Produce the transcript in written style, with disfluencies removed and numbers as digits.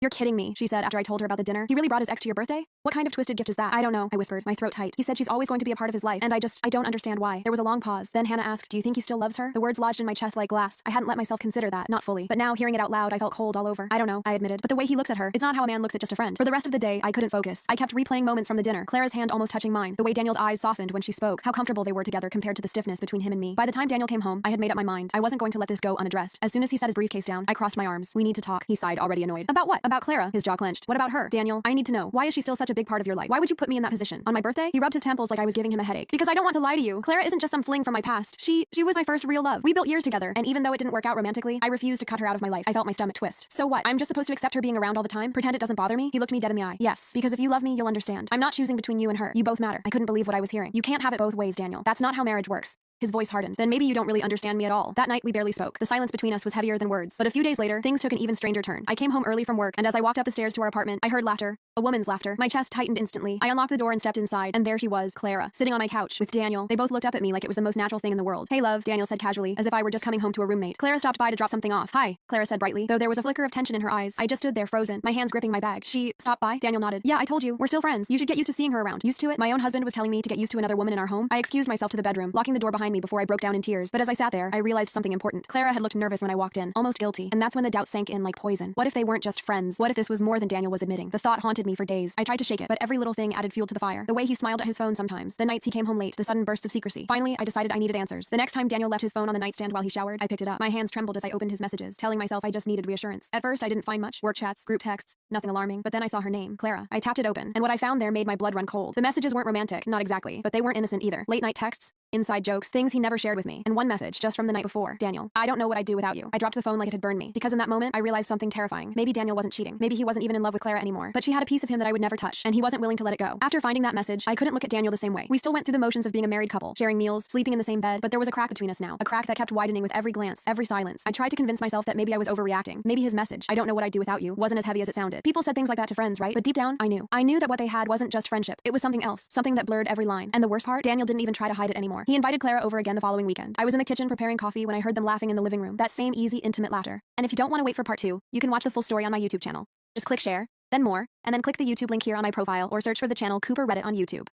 You're kidding me, she said after I told her about the dinner. He really brought his ex to your birthday? What kind of twisted gift is that? I don't know, I whispered, my throat tight. He said she's always going to be a part of his life, and I don't understand why. There was a long pause. Then Hannah asked, do you think he still loves her? The words lodged in my chest like glass. I hadn't let myself consider that, not fully. But now, hearing it out loud, I felt cold all over. I don't know, I admitted. But the way he looks at her, it's not how a man looks at just a friend. For the rest of the day, I couldn't focus. I kept replaying moments from the dinner, Clara's hand almost touching mine, the way Daniel's eyes softened when she spoke, how comfortable they were together compared to the stiffness between him and me. By the time Daniel came home, I had made up my mind. I wasn't going to let this go unaddressed. As soon as he set his briefcase down, I crossed my arms. We need to talk, he sighed, already annoyed. About what? About Clara. His jaw clenched. What about her? Daniel, I need to know. Why is she still such a big part of your life? Why would you put me in that position? On my birthday? He rubbed his temples like I was giving him a headache. Because I don't want to lie to you. Clara isn't just some fling from my past. She was my first real love. We built years together, and even though it didn't work out romantically, I refused to cut her out of my life. I felt my stomach twist. So what? I'm just supposed to accept her being around all the time? Pretend it doesn't bother me? He looked me dead in the eye. Yes, because if you love me, you'll understand. I'm not choosing between you and her. You both matter. I couldn't believe what I was hearing. You can't have it both ways, Daniel. That's not how marriage works. His voice hardened. Then maybe you don't really understand me at all. That night, we barely spoke. The silence between us was heavier than words. But a few days later, things took an even stranger turn. I came home early from work, and as I walked up the stairs to our apartment, I heard laughter. A woman's laughter. My chest tightened instantly. I unlocked the door and stepped inside, and there she was, Clara, sitting on my couch with Daniel. They both looked up at me like it was the most natural thing in the world. Hey, love, Daniel said casually, as if I were just coming home to a roommate. Clara stopped by to drop something off. Hi, Clara said brightly, though there was a flicker of tension in her eyes. I just stood there frozen, my hands gripping my bag. She stopped by? Daniel nodded. Yeah, I told you, we're still friends. You should get used to seeing her around. Used to it? My own husband was telling me to get used to another woman in our home. I excused myself to the bedroom, locking the door behind me before I broke down in tears. But as I sat there, I realized something important. Clara had looked nervous when I walked in, almost guilty. And that's when the doubt sank in like poison. What if they weren't just friends? What if this was more than Daniel was admitting? The thought haunted me for days. I tried to shake it, but every little thing added fuel to the fire. The way he smiled at his phone sometimes, the nights he came home late, the sudden bursts of secrecy. Finally, I decided I needed answers. The next time Daniel left his phone on the nightstand while he showered, I picked it up. My hands trembled as I opened his messages, telling myself I just needed reassurance. At first, I didn't find much. Work chats, group texts, nothing alarming. But then I saw her name, Clara. I tapped it open, and what I found there made my blood run cold. The messages weren't romantic, not exactly, but they weren't innocent either. Late night texts, inside jokes, things he never shared with me. And one message, just from the night before. Daniel, I don't know what I'd do without you. I dropped the phone like it had burned me. Because in that moment, I realized something terrifying. Maybe Daniel wasn't cheating. Maybe he wasn't even in love with Clara anymore. But she had a piece of him that I would never touch, and he wasn't willing to let it go. After finding that message, I couldn't look at Daniel the same way. We still went through the motions of being a married couple, sharing meals, sleeping in the same bed, but there was a crack between us now. A crack that kept widening with every glance, every silence. I tried to convince myself that maybe I was overreacting. Maybe his message, I don't know what I'd do without you, wasn't as heavy as it sounded. People said things like that to friends, right? But deep down, I knew. I knew that what they had wasn't just friendship. It was something else. Something that blurred every line. And the worst part, Daniel didn't even try to hide it anymore. He invited Clara over again the following weekend. I was in the kitchen preparing coffee when I heard them laughing in the living room. That same easy, intimate laughter. And if you don't want to wait for part 2, you can watch the full story on my YouTube channel. Just click share, then more, and then click the YouTube link here on my profile or search for the channel Cooper Reddit on YouTube.